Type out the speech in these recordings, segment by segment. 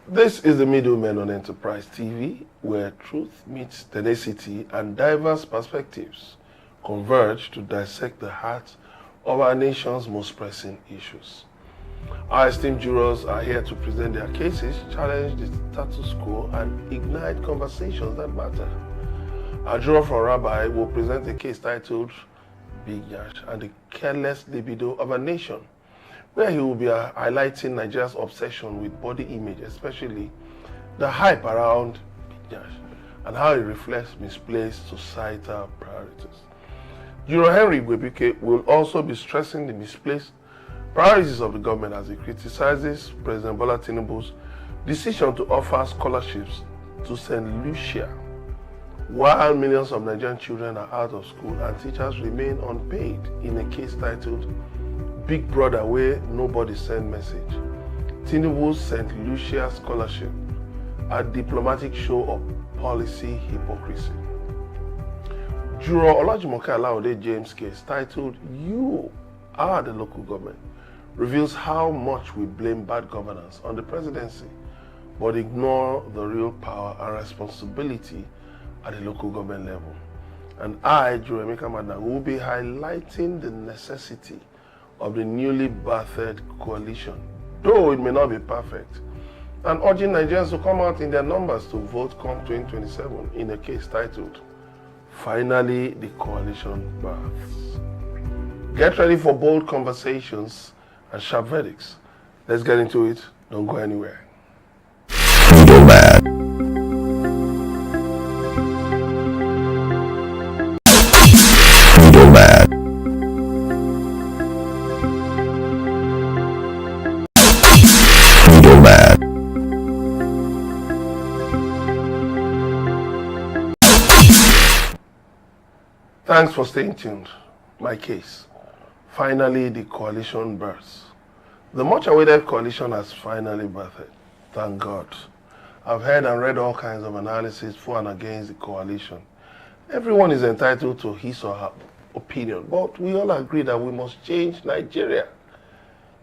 This is the Middlemen on Enterprise TV, where truth meets tenacity and diverse perspectives converge to dissect the heart of our nation's most pressing issues. Our esteemed jurors are here to present their cases, challenge the status quo, and ignite conversations that matter. Our juror from Rabbi will present a case titled Big Yansh and the Careless Libido of a Nation, where he will be highlighting Nigeria's obsession with body image, especially the hype around Big Yansh and how it reflects misplaced societal priorities. Juror Henry Igwebuike will also be stressing the misplaced priorities of the government as he criticizes President Bola Tinubu's decision to offer scholarships to St. Lucia, while millions of Nigerian children are out of school and teachers remain unpaid in a case titled Big Brother where nobody send message. Tinubu's St. Lucia scholarship, a diplomatic show of policy hypocrisy. Juror Olajumoke Alawode-James case titled You Are the Local Government reveals how much we blame bad governance on the presidency but ignore the real power and responsibility at the local government level. And I, Juror Emeka Madam, will be highlighting the necessity of the newly birthed coalition, though it may not be perfect, and urging Nigerians to come out in their numbers to vote come 2027 in a case titled Finally the Coalition Berths. Get ready for bold conversations and sharp verdicts. Let's get into it. Don't go anywhere. Middleman. Thanks for staying tuned. My case. Finally, the coalition births. The much-awaited coalition has finally birthed. Thank God. I've heard and read all kinds of analysis for and against the coalition. Everyone is entitled to his or her opinion, but we all agree that we must change Nigeria.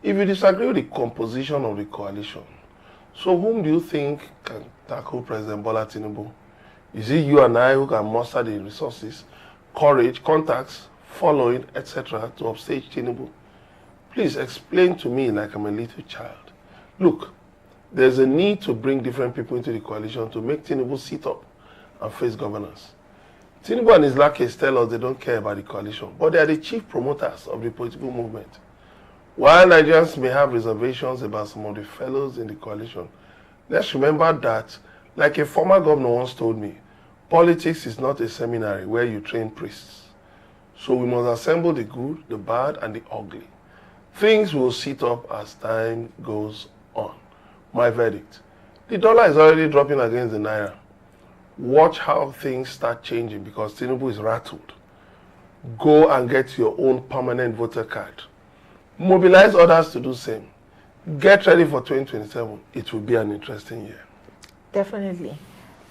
If you disagree with the composition of the coalition, so whom do you think can tackle President Bola Tinubu? Is it you and I who can muster the resources, courage, contacts, following, etc. to upstage Tinubu? Please explain to me like I'm a little child. Look, there's a need to bring different people into the coalition to make Tinubu sit up and face governance. Tinubu and his lackeys tell us they don't care about the coalition, but they are the chief promoters of the political movement. While Nigerians may have reservations about some of the fellows in the coalition, let's remember that, like a former governor once told me, politics is not a seminary where you train priests. So we must assemble the good, the bad, and the ugly. Things will sit up as time goes on. My verdict. The dollar is already dropping against the naira. Watch how things start changing because Tinubu is rattled. Go and get your own permanent voter card. Mobilize others to do the same. Get ready for 2027. It will be an interesting year. Definitely.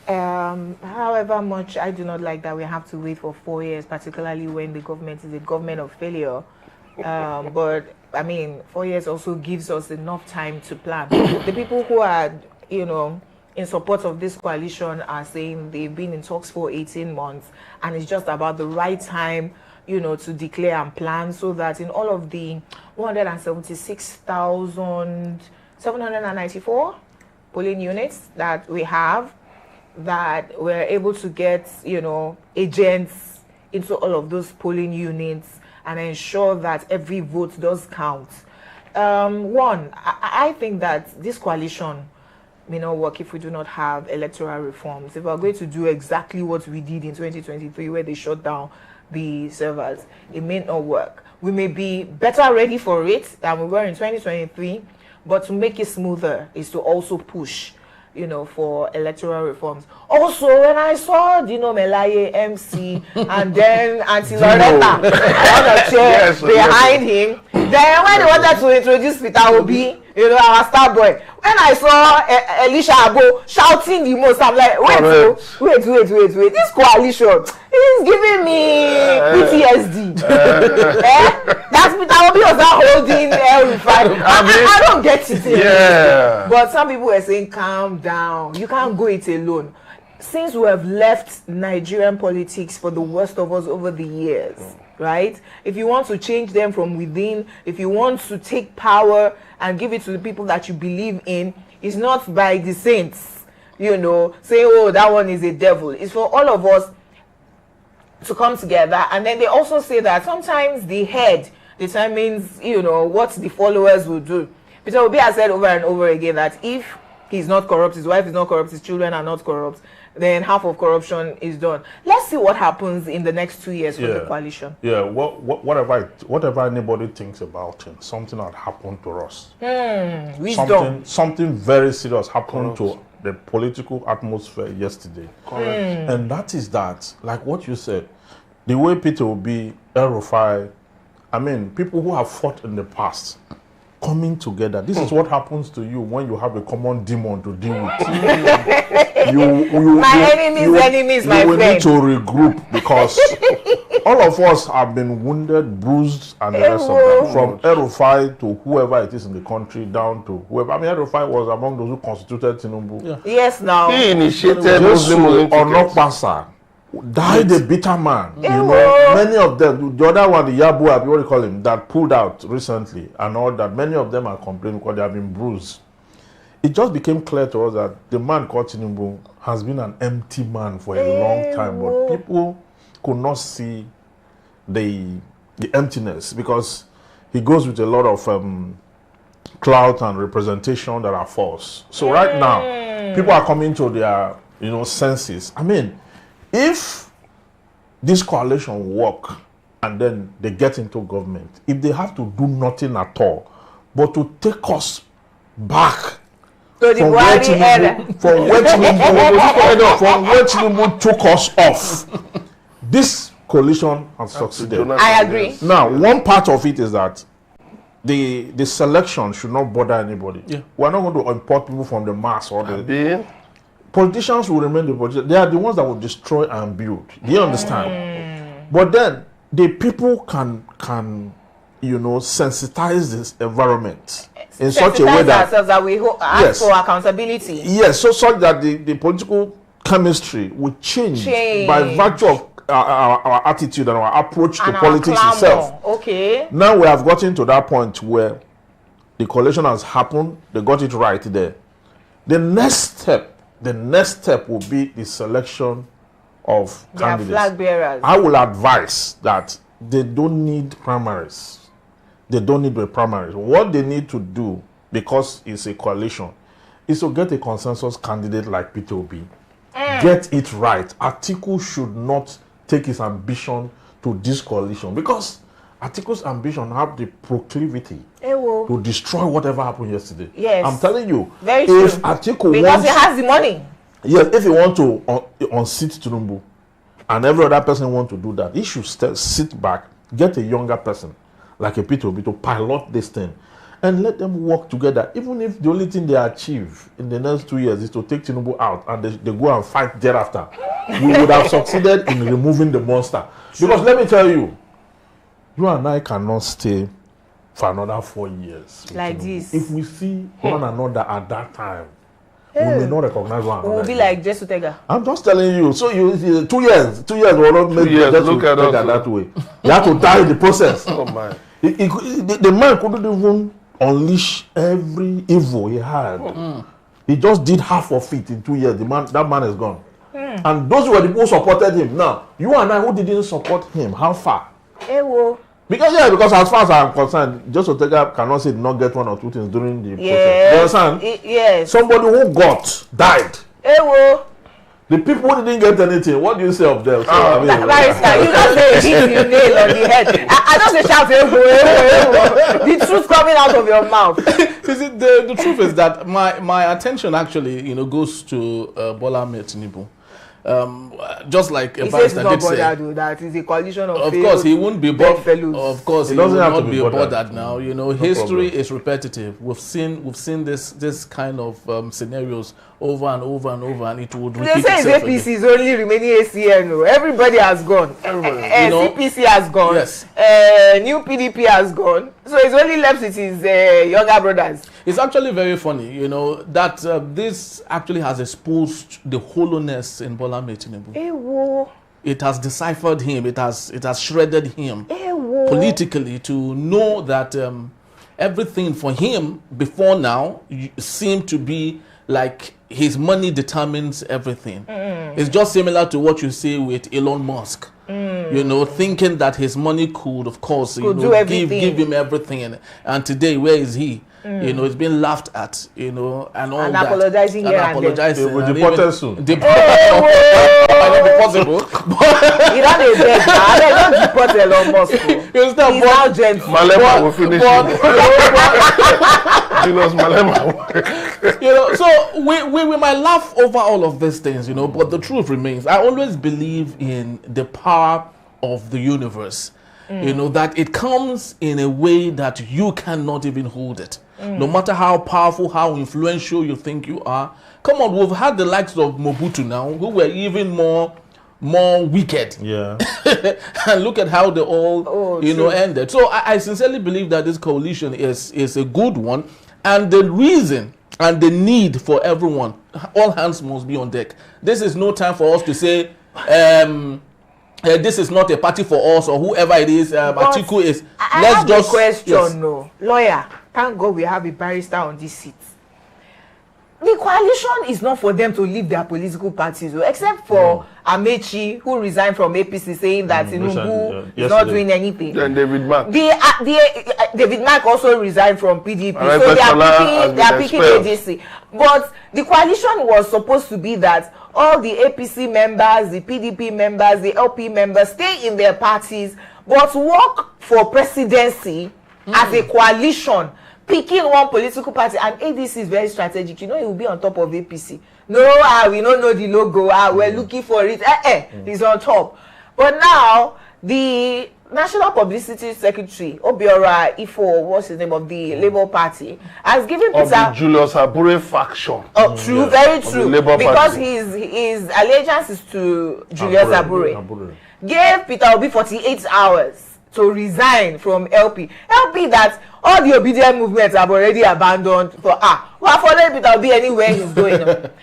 However much I do not like that we have to wait for 4 years, particularly when the government is a government of failure. But I mean, 4 years also gives us enough time to plan. The people who are, in support of this coalition are saying they've been in talks for 18 months and it's just about the right time, to declare and plan so that in all of the 176,794 polling units that we have, that we're able to get, agents into all of those polling units and ensure that every vote does count. I think that this coalition may not work if we do not have electoral reforms. If we're going to do exactly what we did in 2023, where they shut down the servers, it may not work. We may be better ready for it than we were in 2023, but to make it smoother is to also push for electoral reforms. Also, when I saw Dino Melaye MC and then Auntie Loretta on a chair behind him, then when they wanted to introduce Peter Obi, our star boy, when I saw Elisha Abo shouting the most, I'm like, wait, this coalition, He's giving me PTSD. That's that will be us holding El-Rufai. I don't get it. Yeah. But some people are saying, calm down. You can't go it alone. Since we have left Nigerian politics for the worst of us over the years, right? If you want to change them from within, if you want to take power and give it to the people that you believe in, it's not by the saints, you know, saying, oh, that one is a devil. It's for all of us to come together. And then they also say that sometimes the head determines, you know, what the followers will do. Peter Obi has said over and over again that if he's not corrupt, his wife is not corrupt, his children are not corrupt, then half of corruption is done. Let's see what happens in the next 2 years for the coalition. Yeah, whatever anybody thinks about him, something had happened to us. Wisdom. Something very serious happened to the political atmosphere yesterday. Correct. And that is that, like what you said, the way Peter Obi, El-Rufai, I mean, people who have fought in the past, coming together. This is what happens to you when you have a common demon to deal with. My enemies, my friend. You will need friend. to regroup because all of us have been wounded, bruised, and the rest of them. From El-Rufai to whoever it is in the country, down to whoever. I mean, El-Rufai was among those who constituted Tinubu. Yeah. Yes, now. He initiated Muslim Olympics. Died a bitter man. You know, many of them, the other one, the Yabu, what do you call him, that pulled out recently and all that, many of them are complaining because they have been bruised. It just became clear to us that the man called Tinubu has been an empty man for a long time, but people could not see the emptiness because he goes with a lot of clout and representation that are false. So right now, people are coming to their, senses. I mean, if this coalition work and then they get into government, if they have to do nothing at all, but to take us back from where Tinubu took us off, this coalition has succeeded. I agree. Now, one part of it is that the selection should not bother anybody. Yeah. We're not going to import people from the mass or the... Politicians will remain the politicians. They are the ones that will destroy and build. Do you understand? But then the people can sensitize this environment in such a way that we ask for accountability. Yes, so such that the political chemistry will change. By virtue of our attitude and our approach and to politics itself. Okay. Now we have gotten to that point where the coalition has happened. They got it right there. The next step will be the selection of candidates. Flag bearers. I will advise that they don't need primaries. They don't need the primaries. What they need to do, because it's a coalition, is to get a consensus candidate like Peter Obi. Get it right. Atiku should not take his ambition to this coalition because Atiku's ambition have the proclivity to destroy whatever happened yesterday. Yes. I'm telling you. Very true. If Atiku because he has the money. Yes, if he wants to unseat Tinubu and every other person want to do that, he should sit back, get a younger person like a Peter Obi to pilot this thing and let them work together. Even if the only thing they achieve in the next 2 years is to take Tinubu out and they go and fight thereafter, we would have succeeded in removing the monster. Because let me tell you, you and I cannot stay for another 4 years. Like this. If we see one another at that time, we may not recognize one another. We'll be like Jesu Tega. I'm just telling you. So 2 years will not make Jesu Tega that way. You have to die in the process. Oh my. The man couldn't even unleash every evil he had. He just did half of it in 2 years. That man is gone. And those were the people who supported him. Now, you and I who didn't support him, how far? Because as far as I'm concerned, Joseph Tega cannot say not get one or two things during the process. You understand? Yes. Somebody who died. The people who didn't get anything, what do you say of them? So, I mean, you don't say hit you nail on the head. I don't say shout the truth coming out of your mouth. The truth is that my attention actually, goes to Bola Ahmed Tinubu. just like a he says barrister not did say. bothered, that is a coalition of course, he won't be bothered. Of course, he doesn't will have to not be be bothered. bothered now. You know, No history problem. is repetitive. We've seen this kind of scenarios over and over and over, and it would They repeat say itself APC again. is only remaining ACN. Oh. Everybody has gone. Everybody. You know, CPC has gone. yes. New PDP has gone. So it's only left with his younger brothers. It's actually very funny, you know, that this actually has exposed the hollowness in Bola Ahmed Tinubu. Ewo. It has deciphered him. It has shredded him Ewo. politically to know that everything for him before now seemed to be like his money determines everything. It's just similar to what you see with Elon Musk. You know, thinking that his money could, of course, you Could know, do everything. give him everything. And today, where is he? You know, it's been laughed at, you know, and all And that. apologizing here and there. apologizing. He will and deport even- us soon. Might not be possible. He not a dead now. They don't deport Elon Musk. Oh. It's not He's but- now gentle. Malema will finish but- it. Julius Malema. You know, so we might laugh over all of these things, you know, but the truth remains. I always believe in the power of the universe, you know, that it comes in a way that you cannot even hold it. No matter how powerful, how influential you think you are. Come on, we've had the likes of Mobutu now, who were even more wicked. Yeah. And look at how they all, you know, true. ended. So I sincerely believe that this coalition is a good one. And the reason and the need for everyone, all hands must be on deck. This is no time for us to say, this is not a party for us, or whoever it is, Atiku is. I Let's have just a question, yes. no. Lawyer, thank God we have a barrister on this seat. The coalition is not for them to leave their political parties, except for Amechi, who resigned from APC, saying that Tinubu is not doing anything. Then David Mark. David Mark also resigned from PDP, Alright, so Peshala they are has picking been expelled. ADC. But the coalition was supposed to be that all the APC members, the PDP members, the LP members stay in their parties, but work for presidency as a coalition, picking one political party. And ADC is very strategic. You know, it will be on top of APC. No, we don't know the logo. We're looking for it. He's on top. But now, the National Publicity Secretary, Obiora Ifo, what's his name, of the Labour Party, has given Of the Peter... Julius Abure faction. Oh, true, very Of the true. Labour Because Party. his allegiance is to Julius Abure. Abure. Gave Peter Obi 48 hours to resign from LP. LP that all the obedient movements have already abandoned for well, following Peter Obi anywhere he's going.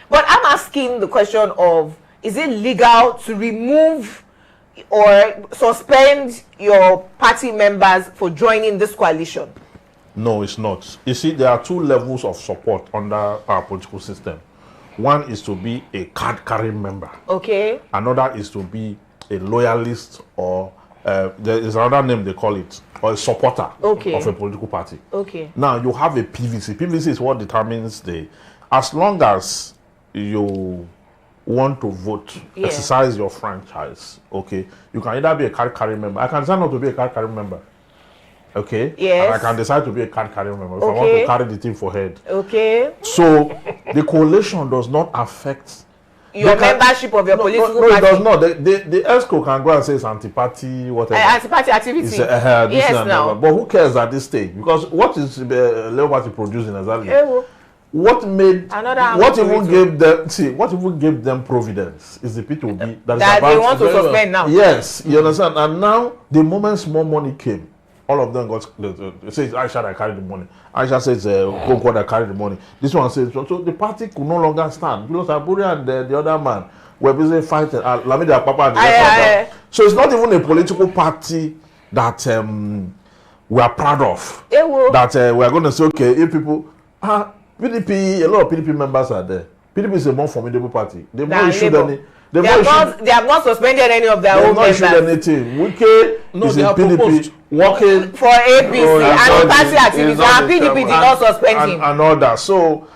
But I'm asking the question of, is it legal to remove or suspend your party members for joining this coalition? No, it's not. You see, there are two levels of support under our political system. One is to be a card-carrying member. Okay. Another is to be a loyalist, or there is another name they call it, or a supporter Okay. of a political party. Okay. Now, you have a PVC. PVC is what determines as long as you want to vote, Yeah. exercise your franchise, okay, you can either be a card-carrying member. I can decide not to be a card-carrying member. Okay? Yes. And I can decide to be a card-carrying member if I want Okay. to carry the thing for head. Okay. So, the coalition does not affect Your they can- membership of your political no, party. it does not. The ESCO can go and say it's anti-party, whatever. Anti-party activity. It's, this Yes, and now. that. But who cares at this stage? Because what is Labour Party producing exactly? Ewo. What made Another what arm even to gave them what even gave them providence is the P2B that is That about they want to very well. suspend now. Yes, you understand. And now the moment small money came, all of them got they say it's Aisha that carried the money. Aisha says Concord that carried the money. This one says so the party could no longer stand. Because Aburi and the other man were busy fighting. Lamidi Apapa and the rest of them. So it's not even a political party that we are proud of. Ewo. That we are going to say, okay, if people PDP, a lot of PDP members are there. PDP is a more formidable party. They've not issued Labour. any. They have not suspended any of their They've own not issued members anything. Wike No, is they in have PDP proposed. working for APC Oh, that's and not party the- activities. it's not And the PDP did term. not suspend him. and all that. So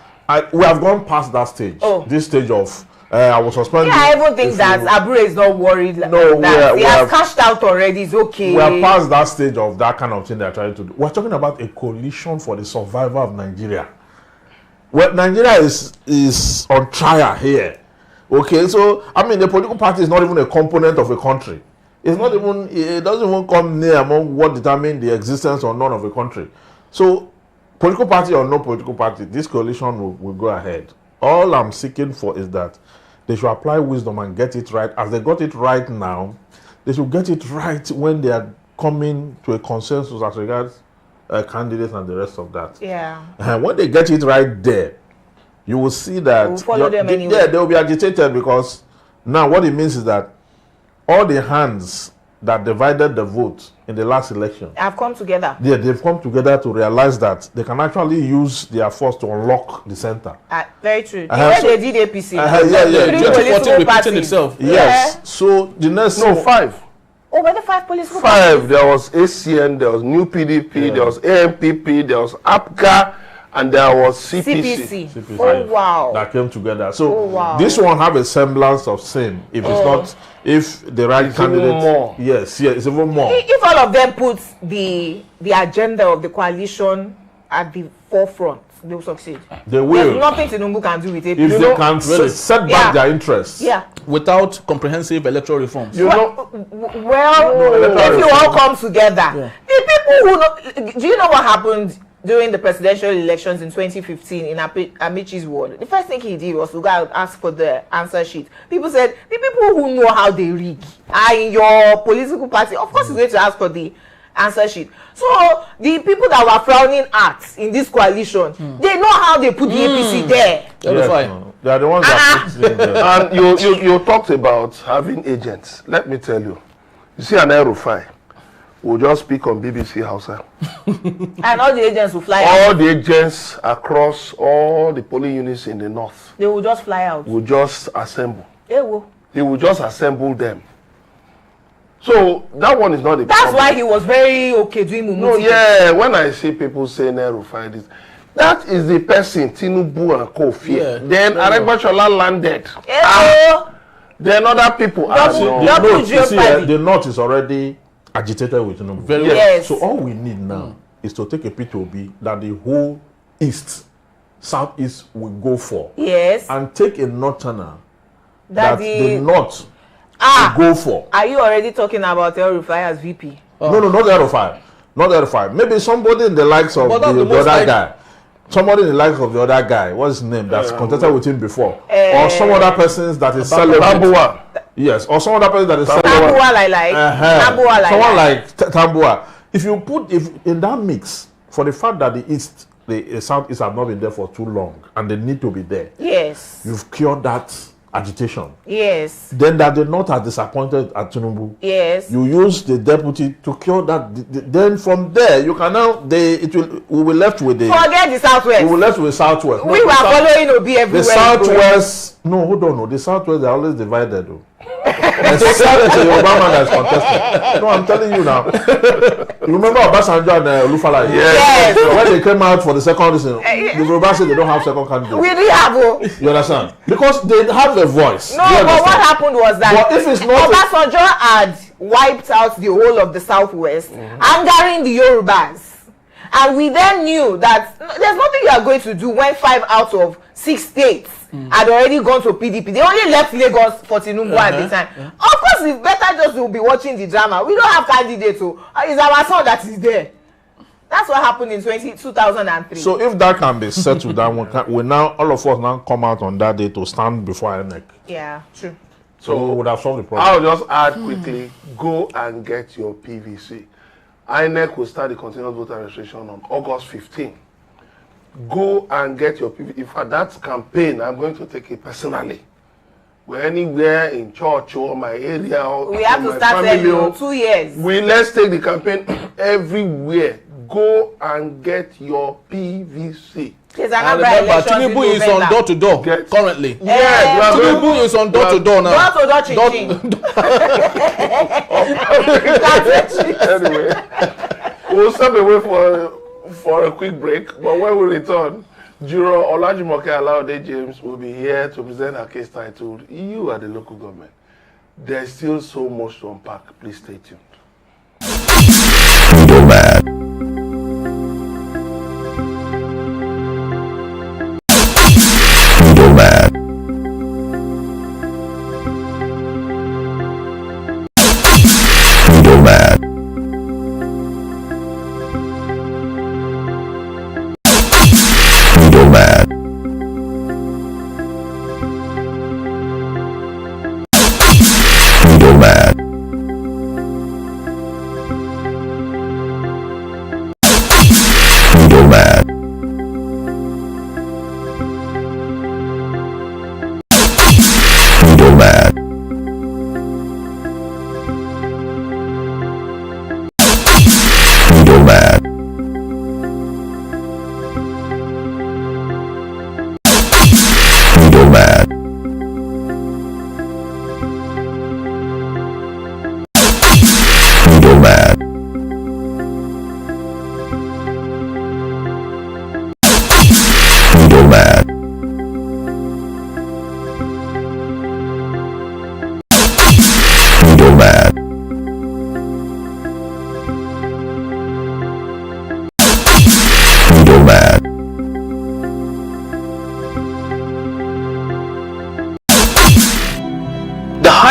we have gone past that stage. Oh. This stage of I was suspended. Yeah, I even think that Abure is not worried like No, that. we He has are- cashed out already. It's okay. We are past that stage of that kind of thing they're trying to do. We're talking about a coalition for the survival of Nigeria. Well, Nigeria is on trial here. Okay, so I mean, the political party is not even a component of a country. It's not even. It doesn't even come near among what determine the existence or none of a country. So, political party or no political party, this coalition will go ahead. All I'm seeking for is that they should apply wisdom and get it right. As they got it right now, they should get it right when they are coming to a consensus as regards candidates and the rest of that. Yeah. And when they get it right there, you will see that We'll follow them anyway. yeah, they will be agitated, because now what it means is that all the hands that divided the vote in the last election, Have come together. yeah, they've come together to realize that they can actually use their force to unlock the center. Very true. The Uh-huh, way so- they did APC. Yeah. Three 2014 political repeating parties. itself. Yes. So the next No, 5. Oh, were there 5 political 5. parties? There was ACN, there was New PDP, there was AMPP, there was APGA, and there was CPC. CPC. Oh, wow. that came together. So Oh, wow. this one have a semblance of same. If it's not, if the right It's even candidate, more. yes, it's even more. If all of them put the agenda of the coalition at the forefront, they will succeed. They There's will, nothing Tinubu can do with it. if they can really? set back Yeah. their interests. Yeah. Without comprehensive electoral reforms. You know, If you all come together, the people who know, do you know what happened during the presidential elections in 2015 in Amichi's ward? The first thing he did was to go and ask for the answer sheet. People said, the people who know how they rig are in your political party. Of course, he's going to ask for the answer sheet. So the people that were frowning at in this coalition, they know how they put the APC there. Very fine. No. They are the ones that put in there. and you talked about having agents. Let me tell you. You see, an Rufai will just speak on BBC Hausa. And all the agents will fly All out. the agents across all the polling units in the north They will just fly out. will just assemble. They will. He will just assemble them. So that one is not the That's problem. why he was very okay doing Mumu. No, yeah, when I see people say Rufai this, that is the person Tinubu and Kofi. Yeah. Then Aregbesola landed. Hello. Then other people Double- no. double The north, you see, jeopardy. the north is already agitated with Tinubu. Very Yes. So all we need now is to take a P2B that the whole east, southeast will go for, Yes. and take a northerner That that the north Ah. will go for. Are you already talking about El Rufai as VP? No, not the other 5. Not the other 5. Maybe somebody in the likes of But that's the the most other like- guy. Somebody in the likes of the other guy. What's his name? That's contested with him before. Or some other persons that is celebrating. Tambua. Yes. Or some other person that is Tambua like. Tambua Someone like. like Tambua. If you put in that mix, for the fact that the east, the southeast have not been there for too long, and they need to be there, Yes. you've cured that agitation. Yes. Then that the north are disappointed at Tinubu. Yes. You use the deputy to cure that. Then from there, you can now. We will left with the. Forget the Southwest. We will left with Southwest. We were following Obi everywhere. The Southwest. No, hold on. No, the Southwest, they're always divided. Though. Except the Yoruba man that's contested. No, I'm telling you now. You remember Obasanjo and Olufala? Yes. When they came out for the second reason, the Yoruba said they don't have second candidate. We didn't have. You understand? Because they have a voice. No, You but what understand? happened was that But if it's not Obasanjo had wiped out the whole of the Southwest, angering the Yorubas. And we then knew that there's nothing you are going to do when 5 out of 6 states had already gone to PDP. They only left Lagos for Tinubu at the time. Of course, it's better just to be watching the drama. We don't have candidates. So it's our son that is there. That's what happened in 2003. So if that can be settled down, we now all of us now come out on that day to stand before INEC. yeah, true. So we would have solved the problem. I'll just add quickly, go and get your PVC. INEC will start the continuous voter registration on August 15. Go and get your PVC. In fact, that campaign, I'm going to take it personally. We're anywhere in church or my area or We have to my start family, early, 2 years. let's take the campaign everywhere. Go and get your PVC. There's And another remember, election Tinubu is on door to door Get- currently. Yes, we are going- Tinubu is on door to door now. Door to door chin-chin. That's it. Anyway, we'll step away for a quick break, but when we return, Juror Olajumoke Alawode-James will be here to present her case titled "You Are the Local Government." There's still so much to unpack. Please stay tuned. Middlemen. Middlemen.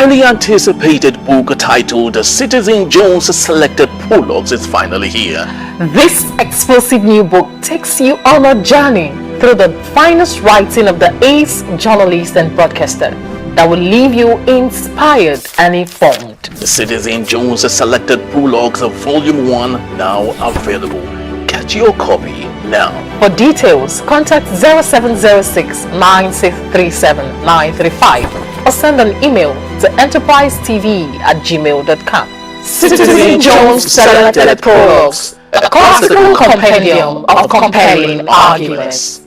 highly anticipated book titled Citizen Jones Selected Prologues is finally here. This explosive new book takes you on a journey through the finest writing of the ace journalist and broadcaster that will leave you inspired and informed. Citizen Jones Selected Prologues of Volume 1 now available. Get your copy now. For details, contact 0706 9637 935 or send an email to enterprisetv@gmail.com. Citizen Jones Selected Prologues, a classical compendium of compelling arguments.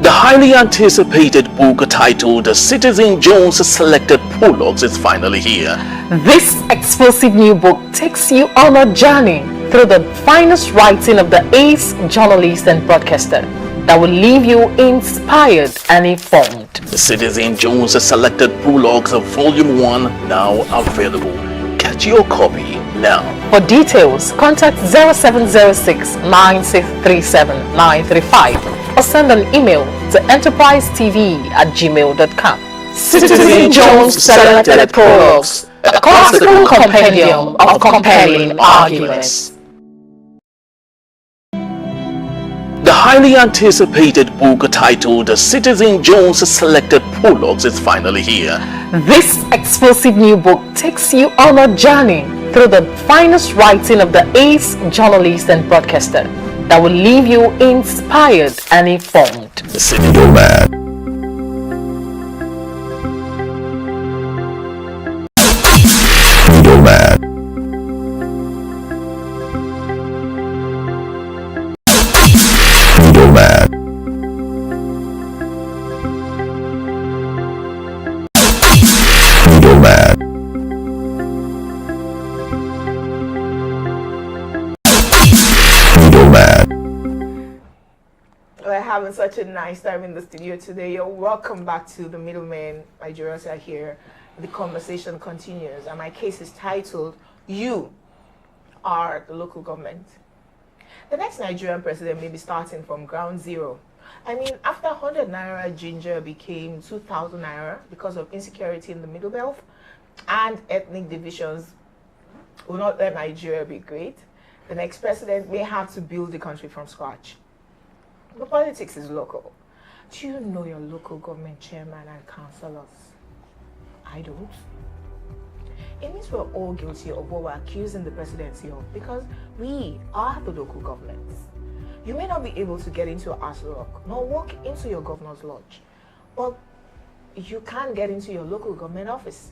The highly anticipated book titled Citizen Jones Selected Prologues is finally here. This explosive new book takes you on a journey through the finest writing of the ace journalist and broadcaster that will leave you inspired and informed. Citizen Jones Selected Prologues of Volume 1 now available. Get your copy now. For details, contact 0706 9637 935 or send an email to enterprisetv@gmail.com. Citizen Jones Selected Prologues, a classical compendium of compelling arguments. The highly anticipated book titled Citizen Jones Selected Prologues is finally here. This explosive new book takes you on a journey through the finest writing of the ace journalist and broadcaster that will leave you inspired and informed. Middlemen. Middlemen. Middlemen. Middlemen. Middlemen. We're having such a nice time in the studio today. You're welcome back to the Middlemen. My jurors are here. The conversation continues, and my case is titled, You Are the Local Government. The next Nigerian president may be starting from ground zero. I mean, after 100 naira ginger became 2,000 naira because of insecurity in the Middle Belt and ethnic divisions will not let Nigeria be great, the next president may have to build the country from scratch. But politics is local. Do you know your local government chairman and councillors? I don't. It means we're all guilty of what we're accusing the presidency of because we are the local governments. You may not be able to get into Aso Rock nor walk into your governor's lodge, but you can get into your local government office.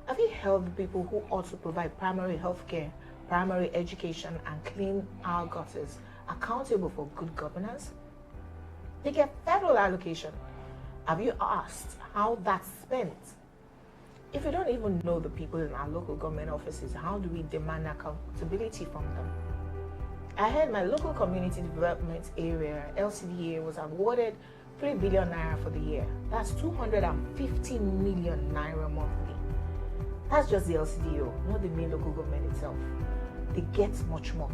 Have you held the people who ought to provide primary health care, primary education, and clean our gutters accountable for good governance? They get federal allocation. Have you asked how that's spent? If you don't even know the people in our local government offices, how do we demand accountability from them? I heard my local community development area, LCDA, was awarded 3 billion naira for the year. That's 250 million naira monthly. That's just the LCDO, not the main local government itself. They get much more.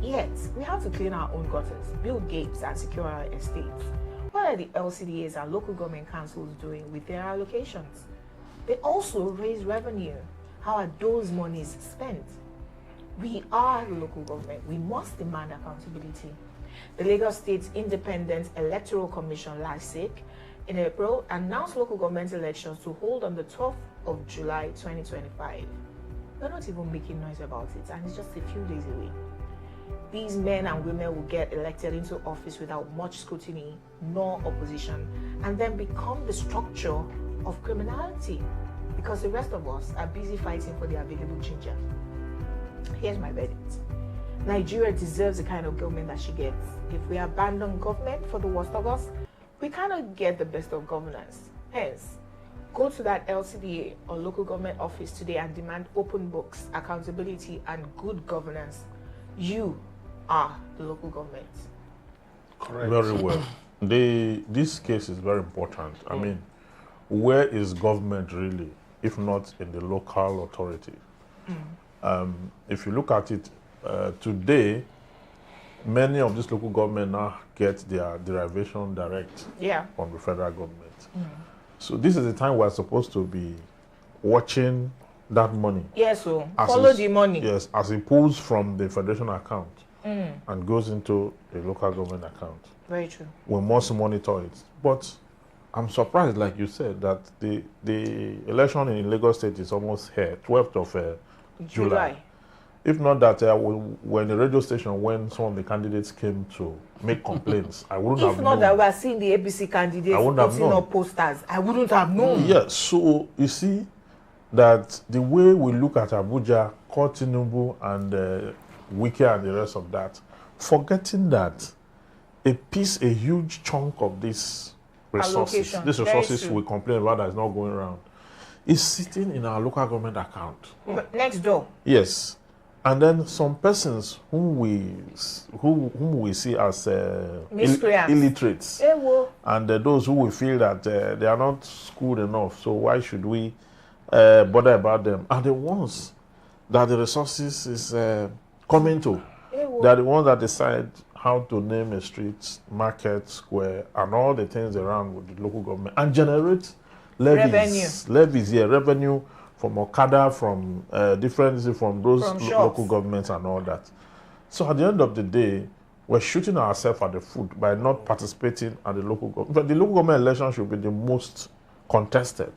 Yet, we have to clean our own gutters, build gates, and secure our estates. What are the LCDAs and local government councils doing with their allocations? They also raise revenue. How are those monies spent? We are the local government. We must demand accountability. The Lagos State Independent Electoral Commission, LASIC, in April announced local government elections to hold on the 12th of July 2025. We're not even making noise about it, and it's just a few days away. These men and women will get elected into office without much scrutiny nor opposition, and then become the structure of criminality because the rest of us are busy fighting for the available ginger. Here's my verdict. Nigeria deserves the kind of government that she gets. If we abandon government for the worst of us, we cannot get the best of governance. Hence, go to that LCDA or local government office today and demand open books, accountability, and good governance. You are the local government. Correct. Very well. This case is very important. I mean, where is government really, if not in the local authority? If you look at it today, many of these local government now get their derivation direct from the federal government. So this is the time we're supposed to be watching that money. Yes, so As follow is- the money. Yes, as it pulls from the federation account and goes into a local government account. Very true. We must monitor it. But I'm surprised, like you said, that the election in Lagos State is almost here, 12th of July. If not that we were in the radio station when some of the candidates came to make complaints, I wouldn't have If known. not that we are seeing the APC candidates I wouldn't have putting known. up posters, I wouldn't have known. Yes, so you see that the way we look at Abuja, Tinubu and Wike and the rest of that, forgetting that a huge chunk of these resources, Allocation. Very true. we complain about that is not going around, is sitting in our local government account. But next door. Yes. And then some persons whom we see as Miscreants. illiterates, Eh, wo. and those who we feel that they are not schooled enough, so why should we bother about them, are the ones that the resources is coming to. Eh, wo. They are the ones that decide how to name a street, market, square, and all the things around with the local government, and generate levies. Revenue from Okada, from different, from those From shops. local governments and all that. So at the end of the day, we're shooting ourselves at the foot by not participating at the local government. But the local government election should be the most contested.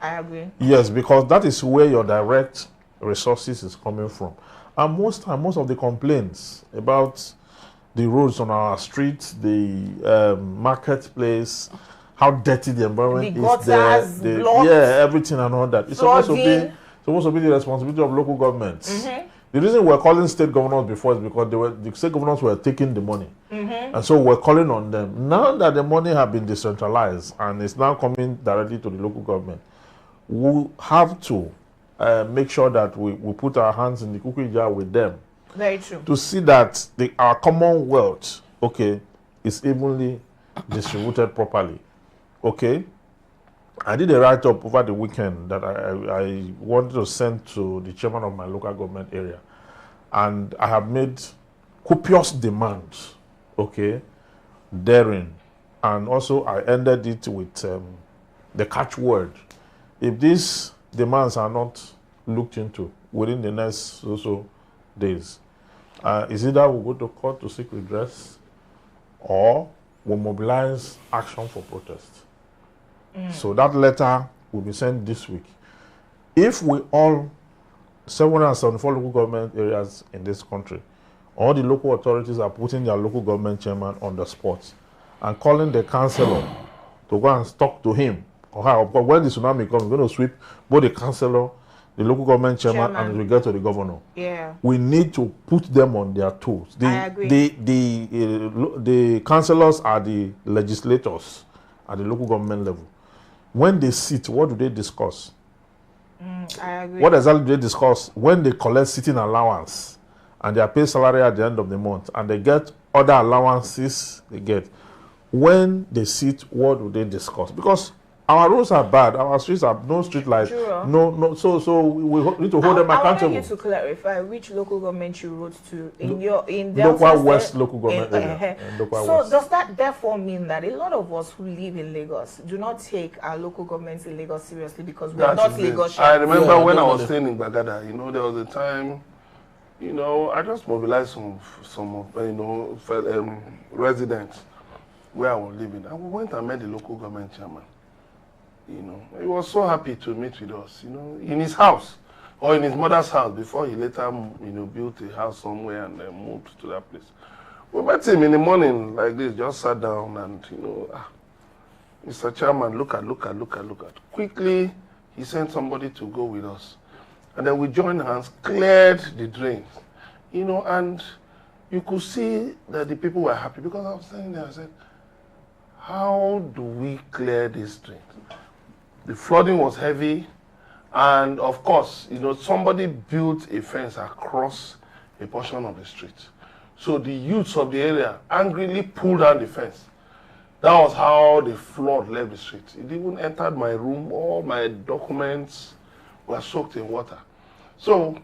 I agree. Yes, because that is where your direct resources is coming from. And most of the complaints about the roads on our streets, the marketplace, how dirty the environment The is there, gutters, blocks, everything and all that. It's supposed to be the responsibility of local governments. The reason we're calling state governors before is because the state governors were taking the money. And so we're calling on them. Now that the money have been decentralized and it's now coming directly to the local government, we have to make sure that we put our hands in the cookie jar with them Very true. to see that our commonwealth, is evenly distributed properly. Okay? I did a write-up over the weekend that I wanted to send to the chairman of my local government area. And I have made copious demands, daring. And also I ended it with the catchword. If these demands are not looked into within the next days, is either we go to court to seek redress or we mobilize action for protest. So that letter will be sent this week. If we all 774 local government areas in this country, all the local authorities are putting their local government chairman on the spot and calling the councillor to go and talk to him or her. But when the tsunami comes, we're going to sweep both the councillor, the local government chairman, and we get to the governor. Yeah. We need to put them on their toes. I agree. The councillors are the legislators at the local government level. When they sit, what do they discuss? I agree. What exactly do they discuss when they collect sitting allowance and they are paid salary at the end of the month and they get other allowances they get? When they sit, what do they discuss? Because our roads are bad, our streets are no street lights, Juror. no. So we need to hold them I accountable. wanted you to clarify which local government you wrote to in Local West local government area. Local So West. does that therefore mean that a lot of us who live in Lagos do not take our local governments in Lagos seriously because we're not That is it. Lagosians? I remember when I don't was know. staying in Bagada, there was a time, I just mobilized some residents where I was living. And we went and met the local government chairman. He was so happy to meet with us, in his house or in his mother's house before he later, built a house somewhere and then moved to that place. We met him in the morning like this, just sat down and, Mr. Chairman, look at. Quickly, he sent somebody to go with us. And then we joined hands, cleared the drains, and you could see that the people were happy because I was standing there, I said, how do we clear this drain? The flooding was heavy, and of course, somebody built a fence across a portion of the street. So the youths of the area angrily pulled down the fence. That was how the flood left the street. It even entered my room. All my documents were soaked in water. So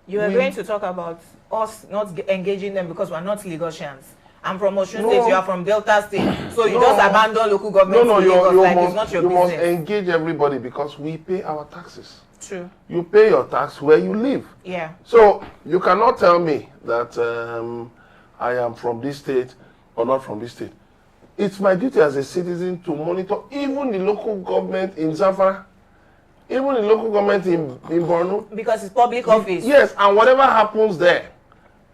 You are going to talk about us not engaging them because we're not Lagosians. I'm from Osun State, you are from Delta State. So you just abandon local government to Lagos like it's not your business. You must engage everybody because we pay our taxes. True. You pay your tax where you live. Yeah. So you cannot tell me that I am from this state or not from this state. It's my duty as a citizen to monitor even the local government in Zamfara, even the local government in Borno. Because it's public office. Yes, and whatever happens there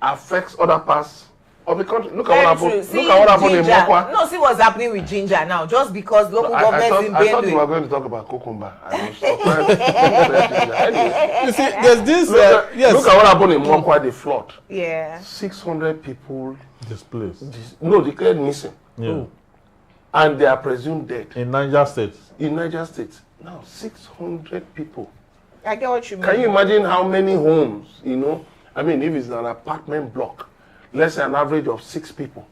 affects other parts of the country. Look at what happened. Look at what happened in Mokwa. No, see what's happening with Ginger now. Just because local governments in Benue. I thought you were going to talk about cucumber. I was surprised. Anyway, you see, there's this. Yes. Look at what happened in Mokwa, the flood. Yeah. 600 people displaced. Declared missing. Yeah. And they are presumed dead. In Niger State. In Niger State. Now, 600 people. I get what you mean. Can you imagine how many homes, you know? I mean, if it's an apartment block, let's say an average of 6 people.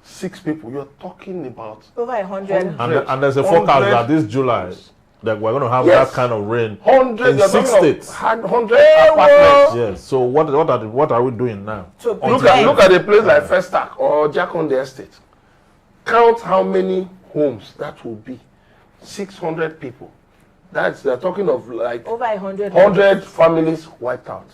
6 people, you're talking about over 100. And there's a forecast that this July that we're going to have that kind of rain 100 in 6 states. 100 apartments. Yes. So what are we doing now? So look at a place like Festac or Jakonde Estate. Count how many homes that will be. 600 people. They're talking of like over 100 families wiped out.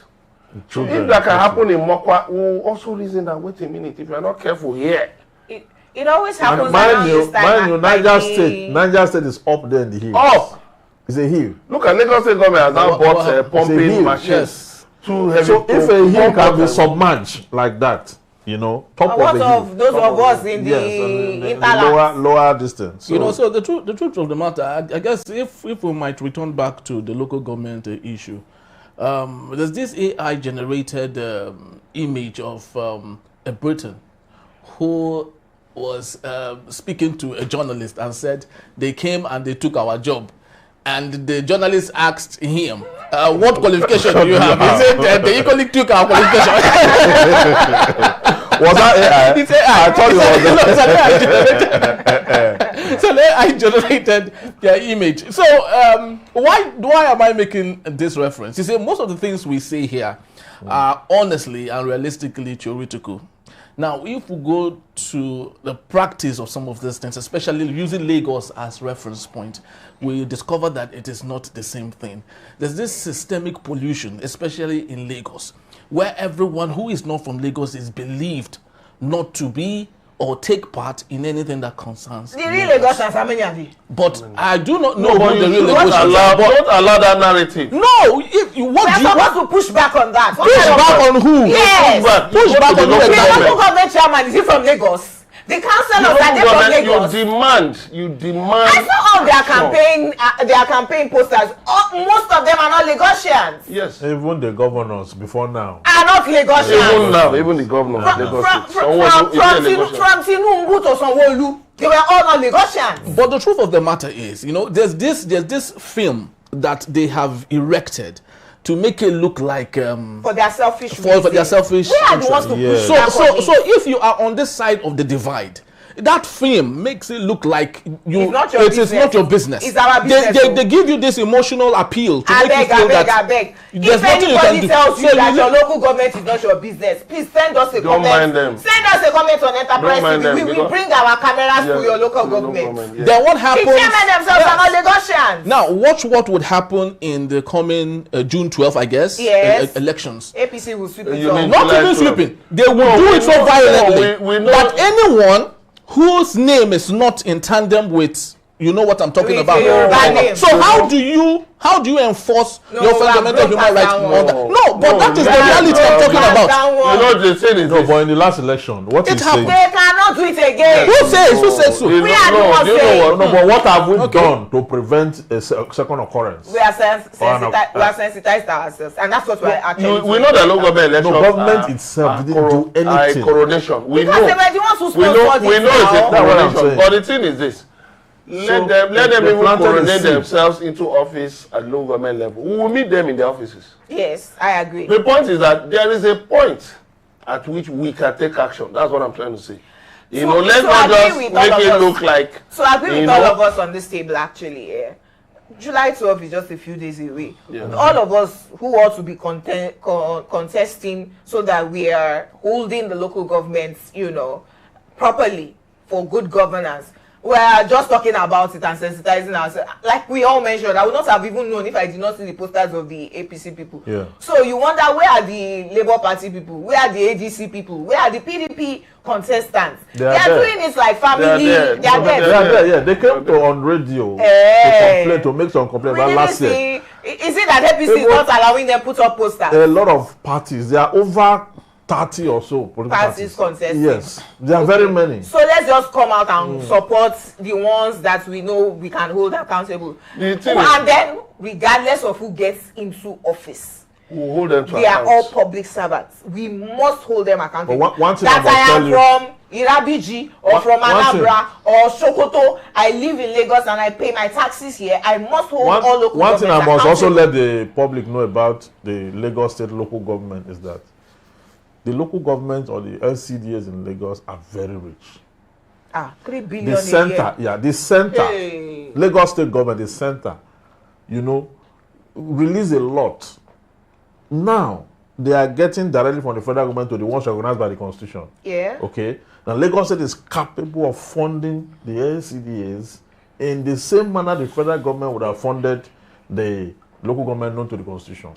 Children, if that can happen in Mokwa, we'll also reason that, wait a minute, if you're not careful here. It always happens mind you, Niger State is up there in the hills. Up! It's a hill. Look at Lagos State government has now bought pumping machines. Yes. Too heavy. So if a hill can be submerged like that, you know, top of the hill. Those of us in the lower distance. So, you know, so the truth of the matter, I guess if we might return back to the local government issue, there's this AI-generated image of a Briton who was speaking to a journalist and said they came and they took our job. And the journalist asked him, what qualification do you have? He said, they equally took our qualification. Was that AI? It's AI. I thought it was. So AI generated their image. So why am I making this reference? You see, most of the things we say here are honestly and realistically theoretical. Now, if we go to the practice of some of these things, especially using Lagos as reference point, we discover that it is not the same thing. There's this systemic pollution, especially in Lagos, where everyone who is not from Lagos is believed not to be or take part in anything that concerns the real Lagosians, how many are they? But I do not know who the real Lagosians are. Don't allow that narrative. No, if you what do you want to push back on that? Push back on who? Yes. Push back on who? The local government chairman, is he from Lagos? The councillors are from Lagos. You demand. I saw all their campaign posters. Most of them are not Lagosians. Yes. Even the governors before now are not Lagosians. Even now, even the governor of Lagos from Tinubu to Sanwo-Olu, they were all not Lagosians. But the truth of the matter is, you know, there's this film that they have erected to make it look like for their selfish for their selfish. We are the ones to push. So if you are on this side of the divide, that film makes it look like it's not your business. It's our business. They give you this emotional appeal to make you feel that if anybody tells you that your local government is not your business, please send us a comment. Mind them. Send us a comment on Enterprise TV. We will bring our cameras to your local government. Then what happens? The chairmen themselves are not Lagosians. Now watch what would happen in the coming June 12th, I guess. Yes. Elections. APC will sweep it up. Not even sweeping. They will do it so violently that anyone whose name is not in tandem with, you know what I'm talking about. So how do you enforce your fundamental human rights? That is the reality I'm talking about. You know the thing is but in the last election, what is saying? They cannot do it again. Who says so? We are the ones saying. No, but what have we done to prevent a second occurrence? We are sensitized ourselves, and that's what we are actually. We know that local government elections. The government itself didn't do anything. Coronation. We know. Because they were the ones who sponsored we know it's a coronation. But the thing is this. Let them even coronate themselves into office at local government level. We will meet them in their offices. Yes, I agree. The point is that there is a point at which we can take action. That's what I'm trying to say. You know, let's not just make it look like. So I agree with all of us on this table, actually. Yeah. July 12th is just a few days away. Yeah. All of us who ought to be contesting so that we are holding the local governments, properly for good governance. We're just talking about it and sensitizing ourselves. Like we all mentioned, I would not have even known if I did not see the posters of the APC people. Yeah. So you wonder, where are the Labour Party people? Where are the ADC people? Where are the PDP contestants? They are doing it like family. They are there. Yeah. They came to on radio to make some complaint about last year. Is it that APC is not allowing them put up posters? A lot of parties. There are over 30 or so political parties contesting. Yes, there are very many. So let's just come out and support the ones that we know we can hold accountable. And then, regardless of who gets into office, we'll hold them to they are all public servants. We must hold them accountable. One thing that I am from Irabiji or from Anambra or Sokoto, I live in Lagos and I pay my taxes here. I must hold all local One thing I must also accountable. let the public know about the Lagos State local government is that the local government or the LCDAs in Lagos are very rich. 3 billion The center, a year. the center, Hey. Lagos State government, the center, release a lot. Now, they are getting directly from the federal government to the ones recognized by the Constitution. Yeah. Okay? Now, Lagos State is capable of funding the LCDAs in the same manner the federal government would have funded the local government known to the Constitution.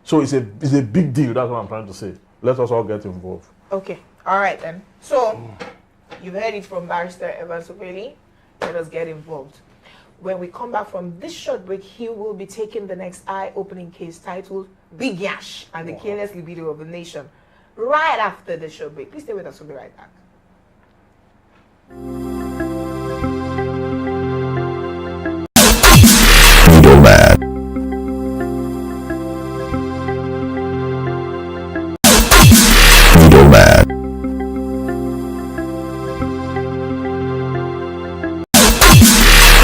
So it's a big deal. That's what I'm trying to say. Let us all get involved. Okay. All right then. So, you've heard it from Barrister Evans Ufeli. Let us get involved. When we come back from this short break, he will be taking the next eye-opening case titled Big Yansh and the Careless Libido of the Nation. Right after the short break. Please stay with us. We'll be right back. Middlemen. Middlemen.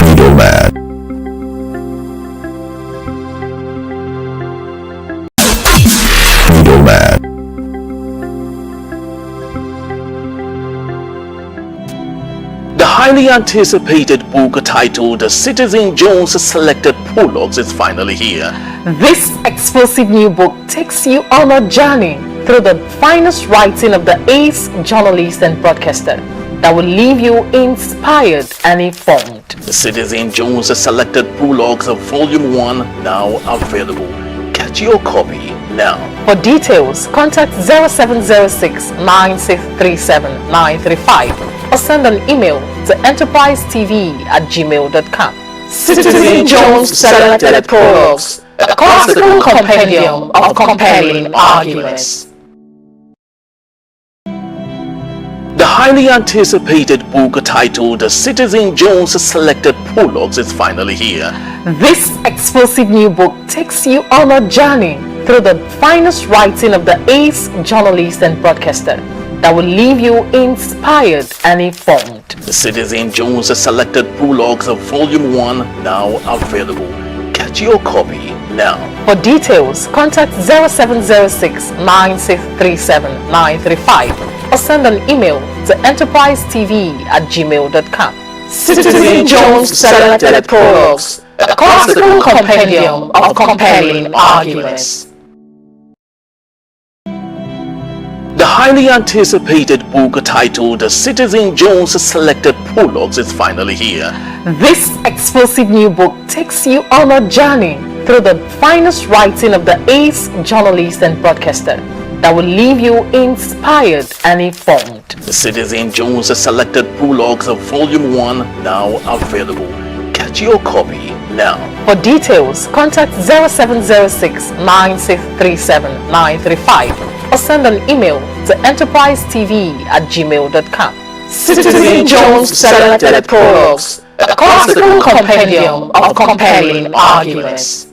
Middlemen. Middlemen. The highly anticipated book titled Citizen Jones Selected Prologues is finally here. This explosive new book takes you on a journey through the finest writing of the ace journalist and broadcaster that will leave you inspired and informed. The Citizen Jones Selected Prologues of Volume 1 now available. Get your copy now. For details, contact 0706 9637 935 or send an email to enterprisetv@gmail.com. Citizen Jones Selected Prologues, a classical compendium of compelling arguments. The highly anticipated book titled Citizen Jones Selected Prologues is finally here. This explosive new book takes you on a journey through the finest writing of the ace journalist and broadcaster that will leave you inspired and informed. The Citizen Jones Selected Prologues of Volume 1 now available. Get your copy now. For details, contact 0706 9637 935 or send an email to enterprisetv@gmail.com. Citizen Jones Selected Prologues, a classical compendium of compelling arguments. The highly anticipated book titled Citizen Jones Selected Prologues is finally here. This explosive new book takes you on a journey through the finest writing of the ace journalist and broadcaster that will leave you inspired and informed. The Citizen Jones Selected Prologues of Volume 1 now available. Get your copy now. For details, contact 0706 9637 935 or send an email to enterprisetv@gmail.com. Citizen Jones Selected Prologues, a classical compendium of compelling arguments.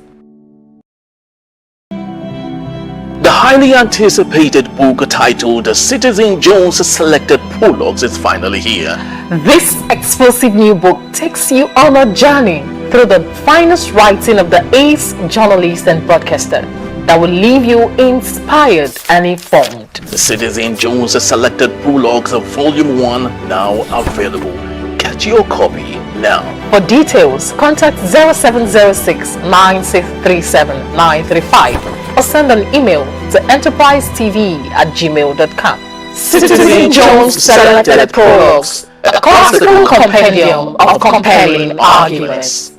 The highly anticipated book titled Citizen Jones Selected Prologues is finally here. This explosive new book takes you on a journey through the finest writing of the ace journalist and broadcaster that will leave you inspired and informed. The Citizen Jones Selected Prologues of Volume 1 now available. Get Get your copy now. For details, contact 0706 9637 935 or send an email to enterprisetv@gmail.com. Citizen Jones selected prologues, a classical compendium of compelling arguments.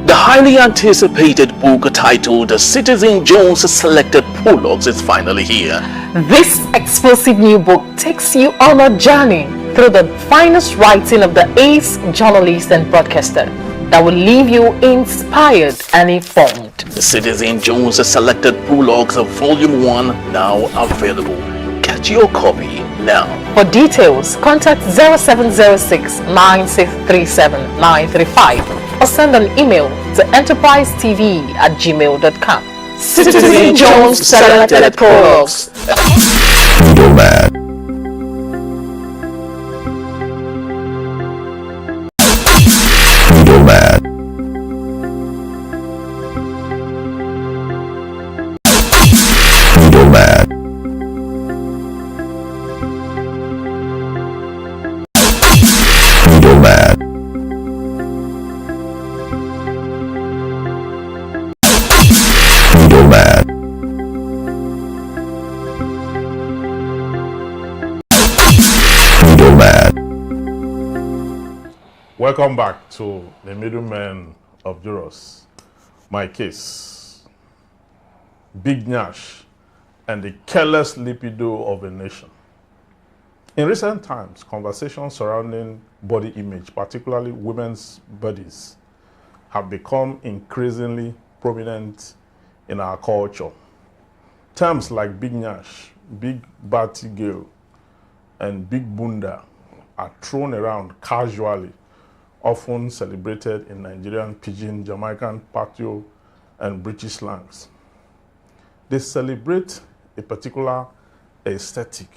The highly anticipated book titled Citizen Jones Selected Prologues is finally here. This explosive new book takes you on a journey through the finest writing of the ace journalist and broadcaster that will leave you inspired and informed. The Citizen Jones Selected Prologues of Volume 1 now available. Get your copy now. For details, contact 0706 9637 935 or send an email to enterprisetv@gmail.com. Citizen Jones selected prologues. Middlemen. Middlemen. Middlemen. Middlemen. Middlemen. Middlemen. Welcome back to the Middlemen of Jurors. My case, Big Yansh and the careless libido of a nation. In recent times, conversations surrounding body image, particularly women's bodies, have become increasingly prominent in our culture. Terms like Big Yansh, Big Batty Girl, and Big Bunda are thrown around casually, often celebrated in Nigerian pidgin, Jamaican patio, and British slangs. They celebrate a particular aesthetic,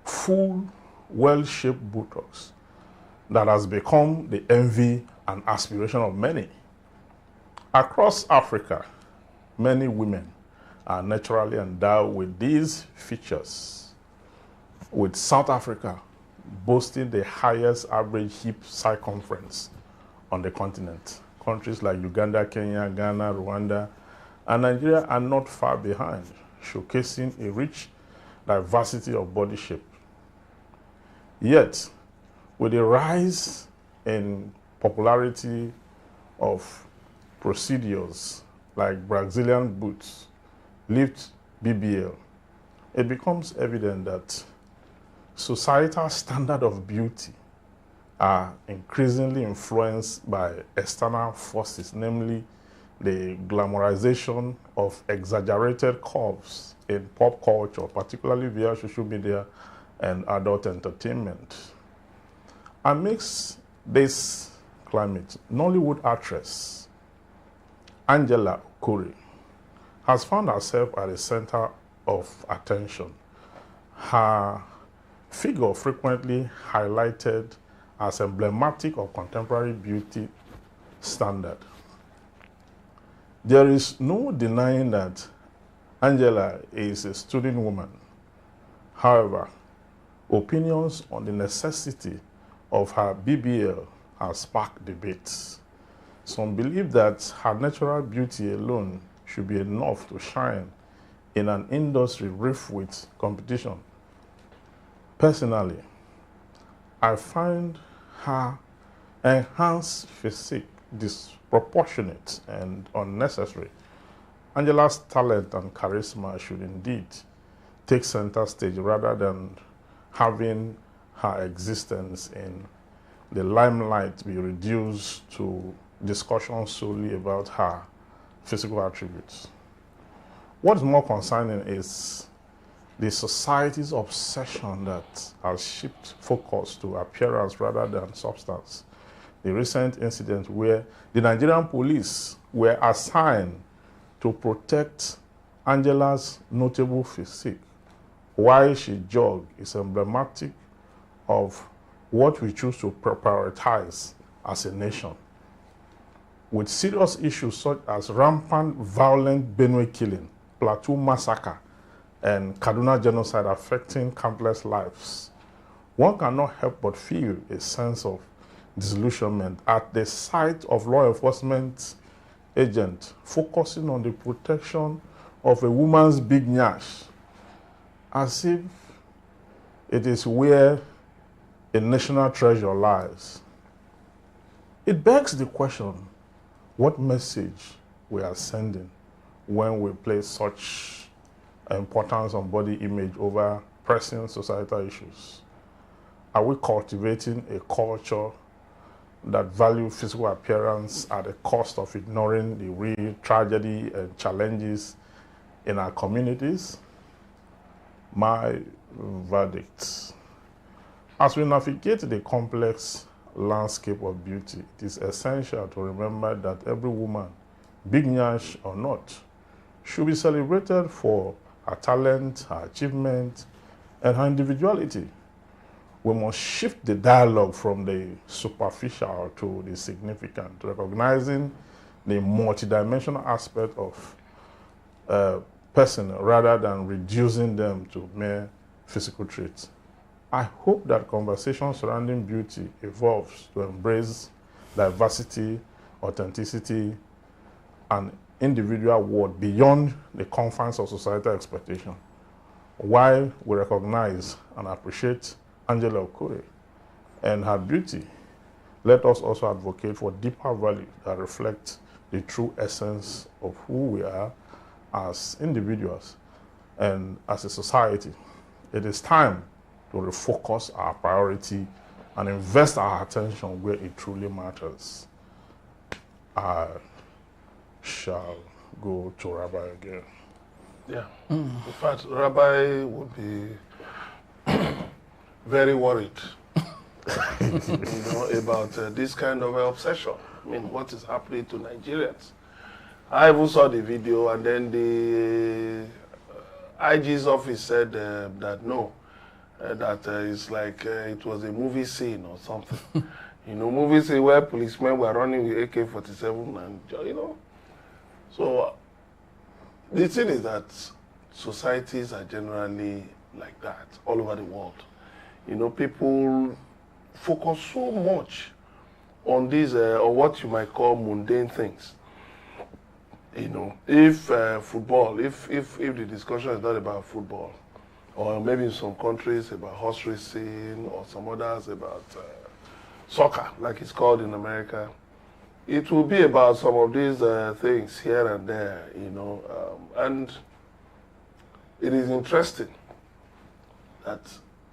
full, well-shaped buttocks that has become the envy and aspiration of many. Across Africa, many women are naturally endowed with these features, with South Africa boasting the highest average hip circumference on the continent. Countries like Uganda, Kenya, Ghana, Rwanda, and Nigeria are not far behind, showcasing a rich diversity of body shape. Yet, with the rise in popularity of procedures like Brazilian boots, lift BBL, it becomes evident that societal standards of beauty are increasingly influenced by external forces, namely the glamorization of exaggerated curves in pop culture, particularly via social media and adult entertainment. Amidst this climate, Nollywood actress Angela Okore has found herself at the center of attention. Her figure frequently highlighted as emblematic of contemporary beauty standard. There is no denying that Angela is a student woman. However, opinions on the necessity of her BBL have sparked debates. Some believe that her natural beauty alone should be enough to shine in an industry rife with competition. Personally, I find her enhanced physique disproportionate and unnecessary. Angela's talent and charisma should indeed take center stage rather than having her existence in the limelight be reduced to discussion solely about her physical attributes. What is more concerning is the society's obsession that has shifted focus to appearance rather than substance. The recent incident where the Nigerian police were assigned to protect Angela's notable physique while she jogged is emblematic of what we choose to prioritize as a nation. With serious issues such as rampant violent Benue killing, Plateau massacre, and Kaduna genocide affecting countless lives, one cannot help but feel a sense of disillusionment at the sight of law enforcement agents focusing on the protection of a woman's big nyash, as if it is where a national treasure lies. It begs the question, what message we are sending when we place such importance on body image over pressing societal issues? Are we cultivating a culture that values physical appearance at the cost of ignoring the real tragedy and challenges in our communities? My verdict: as we navigate the complex landscape of beauty, it is essential to remember that every woman, big nyash or not, should be celebrated for her talent, her achievement, and her individuality. We must shift the dialogue from the superficial to the significant, recognizing the multidimensional aspect of a person rather than reducing them to mere physical traits. I hope that conversation surrounding beauty evolves to embrace diversity, authenticity, and individual worth beyond the confines of societal expectation. While we recognize and appreciate Angela Okore and her beauty, let us also advocate for deeper values that reflect the true essence of who we are as individuals and as a society. It is time to refocus our priority and invest our attention where it truly matters. I shall go to Rabbi again. Yeah. In fact, Rabbi would be very worried about this kind of obsession. I mean, what is happening to Nigerians? I even saw the video, and then the IG's office said that no, that it's like it was a movie scene or something. Movie scene where policemen were running with AK-47 and, So the thing is that societies are generally like that all over the world. People focus so much on these, or what you might call mundane things. If football, if the discussion is not about football, or maybe in some countries about horse racing, or some others about soccer, like it's called in America, it will be about some of these things here and there, and it is interesting that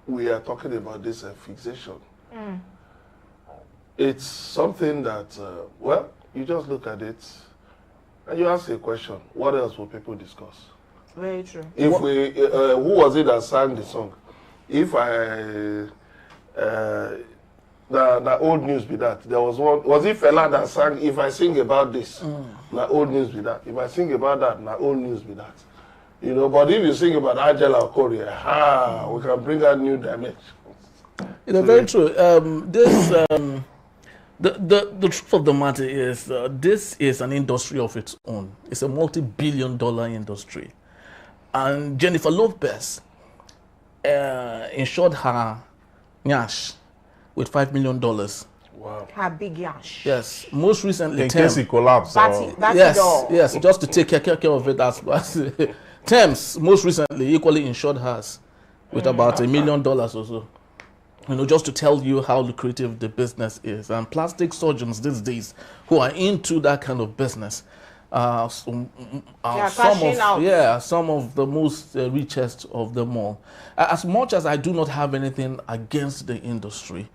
we are talking about this fixation. It's something that, you just look at it and you ask a question, what else will people discuss? Very true. If who was it that sang the song? If the old news be that. There was one, was it Fela that sang, if I sing about this, na old news be that. If I sing about that, na old news be that. But if you sing about Angela Okore, we can bring out new dimensions. Very true. The truth of the matter is, this is an industry of its own. It's a multi-billion-dollar industry. And Jennifer Lopez insured her nyash with $5 million. Wow. Her big Yansh. Yes. Most recently, in case it collapsed. Yes, just to take care of it as Thames most recently equally insured hers with about $1 million or so. Just to tell you how lucrative the business is. And plastic surgeons these days who are into that kind of business, some of the most richest of them all. As much as I do not have anything against the industry,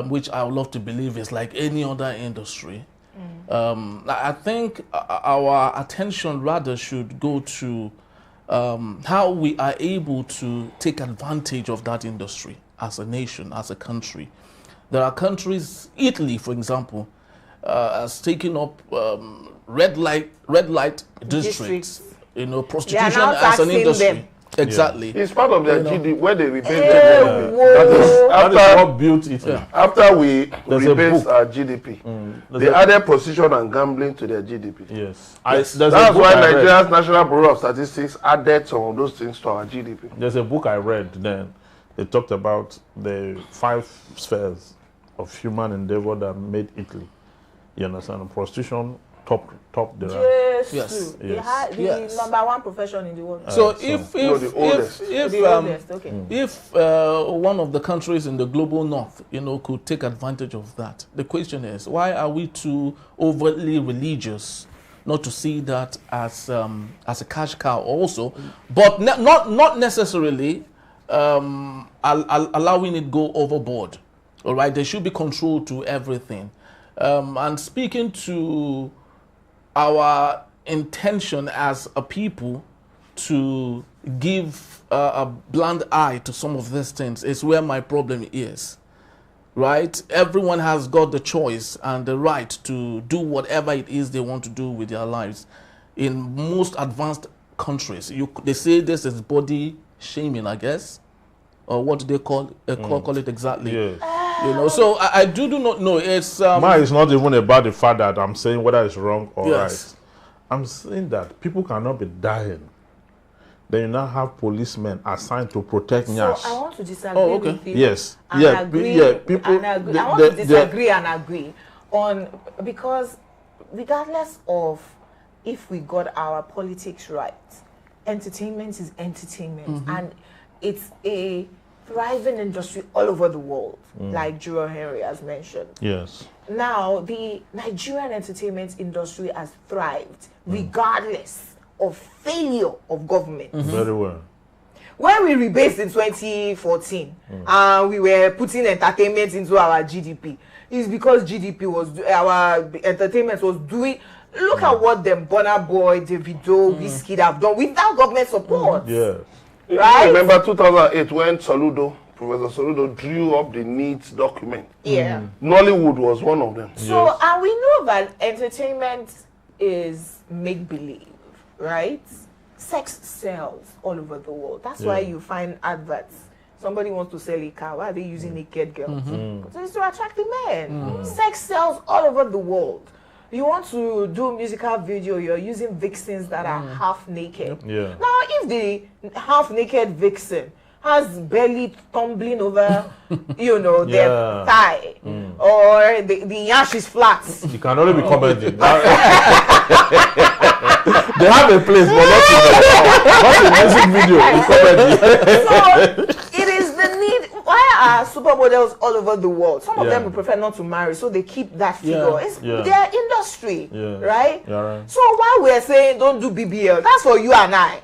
which I would love to believe is like any other industry, I think our attention rather should go to how we are able to take advantage of that industry as a nation, as a country. There are countries, Italy, for example, has taken up red light districts. Prostitution as an industry. Them. Exactly. It's part of their GDP where they rebase that is what built it. After we rebase our GDP, they added prostitution and gambling to their GDP. Yes. That's why Nigeria's National Bureau of Statistics added some of those things to our GDP. There's a book I read then they talked about the 5 spheres of human endeavor that made Italy. You understand? Prostitution top the rank. Yes. Yes. The Yes. number 1 profession in the world. So so- if the oldest. Okay. if one of the countries in the global north, could take advantage of that, the question is, why are we too overtly religious not to see that as a cash cow also, but not necessarily allowing it go overboard? All right, there should be control to everything. And speaking to our intention as a people to give a blind eye to some of these things is where my problem is, right? Everyone has got the choice and the right to do whatever it is they want to do with their lives. In most advanced countries, they say this is body shaming, I guess, or what do they call it exactly? Yes. So I do not know. It's Mine is not even about the fact that I'm saying whether it's wrong or Yes. right. I'm saying that people cannot be dying. Then you now have policemen assigned to protect So Yansh. I want to disagree okay. with you. Yes. And Yeah. agree, Yeah. People. and agree. I want to disagree and agree on, because regardless of if we got our politics right, entertainment is entertainment, and it's a thriving industry all over the world, like Juror Henry has mentioned. Yes. Now, the Nigerian entertainment industry has thrived regardless of failure of government. Very well. When we rebased in 2014 and we were putting entertainment into our GDP, it's because GDP was, our entertainment was doing, look at what them Burna Boy, Davido, Wizkid have done without government support. Yes. Right? Remember 2008 when Professor Soludo drew up the needs document. Yeah. Nollywood was one of them. So, Yes. and we know that entertainment is make-believe, right? Sex sells all over the world. That's why you find adverts. Somebody wants to sell a car. Why are they using naked girls? So it's to attract the men. Sex sells all over the world. You want to do musical video, you're using vixens that are half naked. Yeah. Now, if the half naked vixen has belly tumbling over, their thigh, or the Yansh is flat. You can only be commenting. They have a place, but not in music video. So it is the need. Why are supermodels all over the world? Some of them would prefer not to marry, so they keep that figure. It's their industry, right? Yeah, right. So while we're saying don't do BBL, that's for you and I.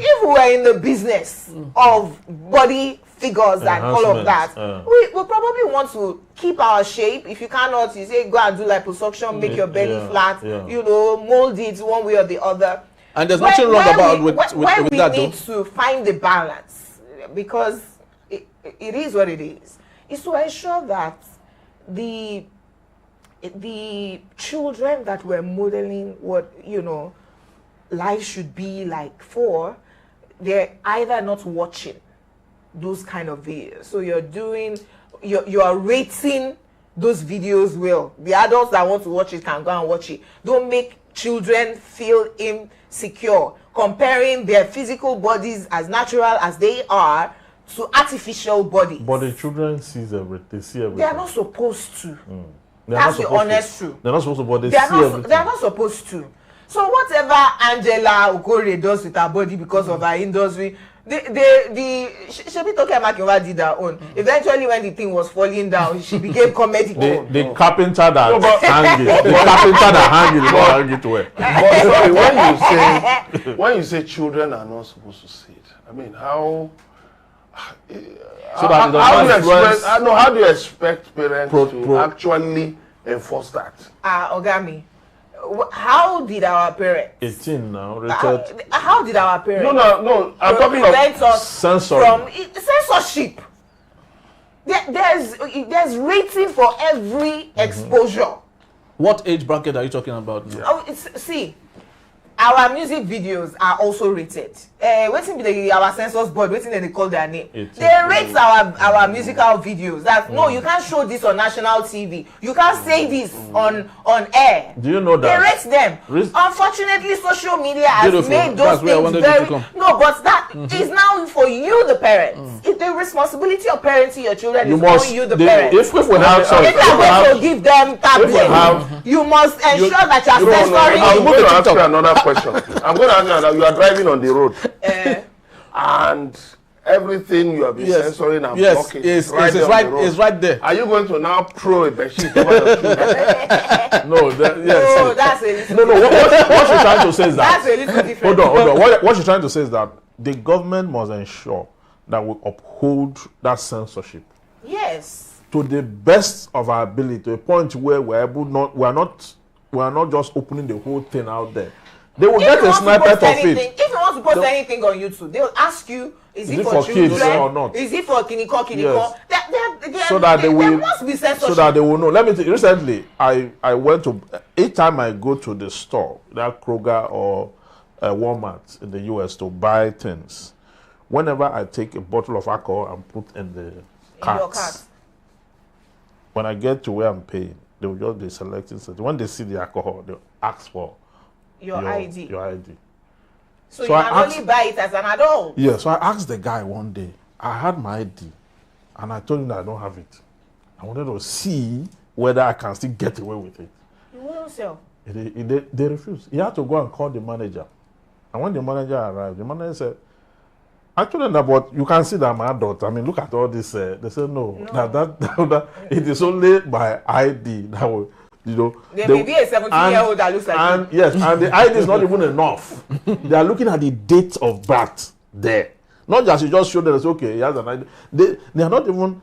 If we were in the business of body figures and all of that, we probably want to keep our shape. If you cannot, you say go and do liposuction, make your belly flat, mold it one way or the other. And there's nothing wrong about with that, we need to find the balance, because it is what it is to ensure that the children that we're modeling what life should be like for, they're either not watching those kind of videos. So you're rating those videos well. The adults that want to watch it can go and watch it. Don't make children feel insecure comparing their physical bodies as natural as they are to artificial bodies. But the children see everything. They are not supposed to. That's the honest truth. They're not supposed to, but they They see everything. are not supposed to. So whatever Angela Okore does with her body because of her industry, Shebi Toke Makinwa did her own. Eventually, when the thing was falling down, she became comedic. The carpenter that hang it. The carpenter that hang it well. But sorry, when you say children are not supposed to see it, I mean, how do you expect parents to actually enforce that? Ogami, how did our parents? 18 now, rated. How did our parents? No. I'm talking prevent of us censorship. from censorship. There's rating for every exposure. What age bracket are you talking about now? See, our music videos are also rated. waiting be our census board, waiting they call their name. They rate our musical videos. That no, you can't show this on national TV. You can't say this on air. Do you know that? They rate them. Unfortunately, social media has made those things very no, but that is now for you, the parents. It's the responsibility of parenting your children is on you, the parents. If we have if you are going to give them tablet, you must ensure that you are censoring. I'm going to ask you another question. I'm going to ask you that you are driving on the road. And everything you have been censoring and blocking is right there. Are you going to now throw a bedsheet over the children? No, that's a little what she's trying to say is that. That's a little different. Hold on. What she's trying to say is that the government must ensure that we uphold that censorship. Yes. To the best of our ability, to a point where we are not just opening the whole thing out there. They will get a snippet of it. If you want to post anything on YouTube, they will ask you, is it for kids or not? Is it for kiniko? Yes. So that they will, must be censorship. So that they will know. Let me tell you, recently, I went to, each time I go to the store, that Kroger or Walmart in the US to buy things, whenever I take a bottle of alcohol and put in the cart, when I get to where I'm paying, they will just be selecting something. When they see the alcohol, they'll ask for your ID. So you can only buy it as an adult. Yeah, so I asked the guy one day, I had my ID, and I told him that I don't have it. I wanted to see whether I can still get away with it. You wouldn't sell. They refused. He had to go and call the manager. And when the manager arrived, the manager said, I told them that, but you can see that I'm an adult. I mean, look at all this. They said, no. That it is only by ID that will, there may be a 17-year-old that looks like and yes, and the ID is not even enough. They are looking at the date of birth there. Not just you just show them, it's okay, he has an ID. They are not even,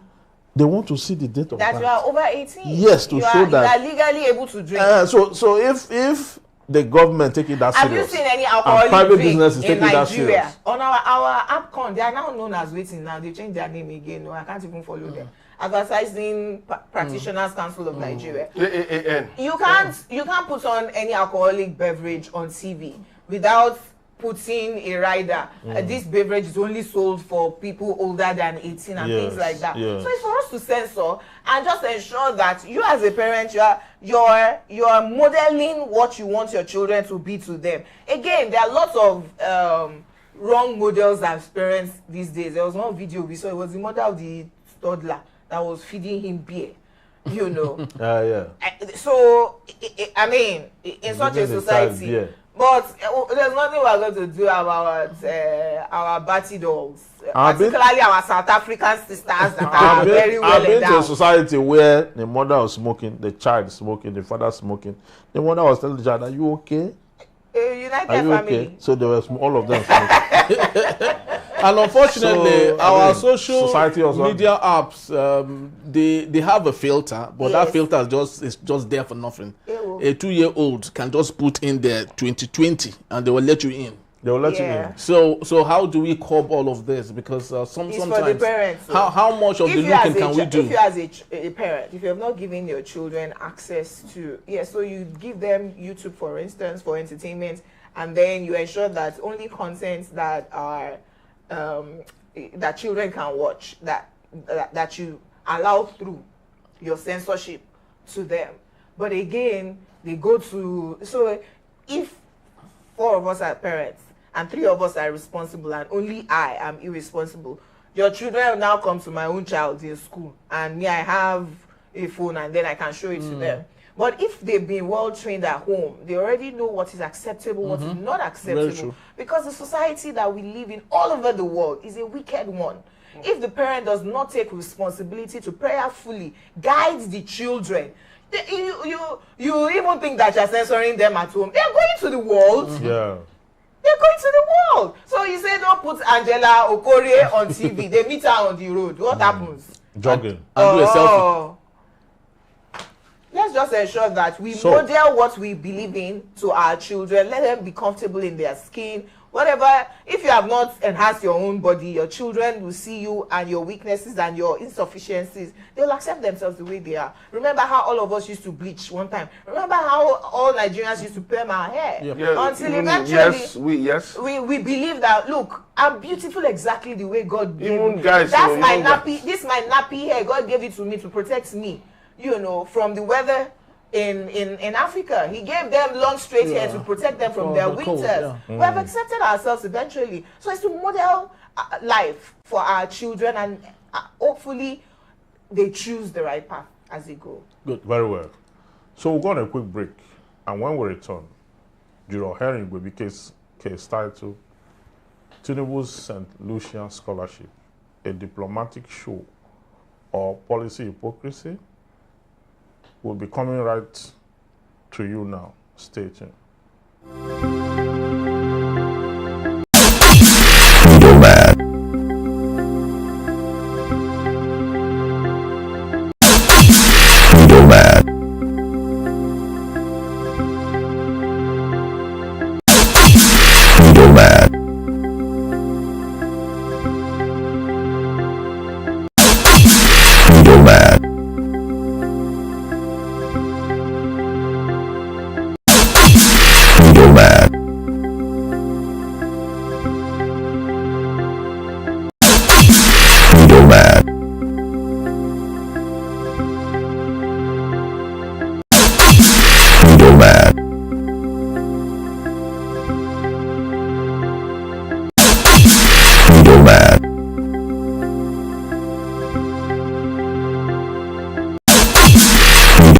they want to see the date of birth. That you are over 18. Yes, to show that. You are legally able to drink. So if the government taking that serious. Have you seen any alcoholic private drink business is in taking that serious? Nigeria? On our AppCon, they are now known as waiting now. They changed their name again. No, I can't even follow them. Advertising Practitioners Council of Nigeria. You can't put on any alcoholic beverage on TV without putting a rider. This beverage is only sold for people older than 18 and things like that. Yes. So it's for us to censor and just ensure that you as a parent, you are modeling what you want your children to be to them. Again, there are lots of wrong models as parents these days. There was one video we saw. It was the mother of the toddler that was feeding him beer. So I mean, in such a society. But there's nothing we're going to do about our batty dogs, particularly our South African sisters that are very well endowed. I've been to a society where the mother was smoking, the child smoking, the father smoking. The mother was telling the child, "Are you okay? United Are you family." Okay? So there was all of them smoking. And unfortunately, our social also media apps, they have a filter, but that filter is just there for nothing. A 2-year-old can just put in there 2020 and they will let you in. They will let you in. So how do we curb all of this? Because sometimes for the parents, how much of the looking can we do? If you as a parent, if you have not given your children access to, so you give them YouTube, for instance, for entertainment, and then you ensure that only content that are that children can watch, that you allow through your censorship to them. But again, they go to, so if 4 of us are parents and 3 of us are responsible and only I am irresponsible, your children will now come to my own child in school and me, I have a phone and then I can show it to them. But if they've been well trained at home, they already know what is acceptable, what is not acceptable. Because the society that we live in all over the world is a wicked one. If the parent does not take responsibility to prayerfully guide the children, you even think that you're censoring them at home. They're going to the world. Yeah. They're going to the world. So you say don't put Angela Okorie on TV. They meet her on the road. What happens? Jogging. And do a selfie. Let's just ensure that we model what we believe in to our children. Let them be comfortable in their skin. whatever, if you have not enhanced your own body, your children will see you and your weaknesses and your insufficiencies. They will accept themselves the way they are. Remember how all of us used to bleach one time? Remember how all Nigerians used to perm our hair? Yeah, Until eventually, yes, we believe that, look, I'm beautiful exactly the way God gave even me. guys, That's my nappy. This is my nappy hair. God gave it to me to protect me, you know, from the weather in Africa. He gave them long straight hair to protect them from their winters. We have accepted ourselves eventually. So it's to model life for our children, and hopefully they choose the right path as they go. Good, very well. So we'll go on a quick break, and when we return, Juror Henry Igwebuike's case titled Tinubu's St. Lucia Scholarship, a diplomatic show or policy hypocrisy, will be coming right to you now. Stay tuned. Middleman. Middleman. Middleman. Middleman.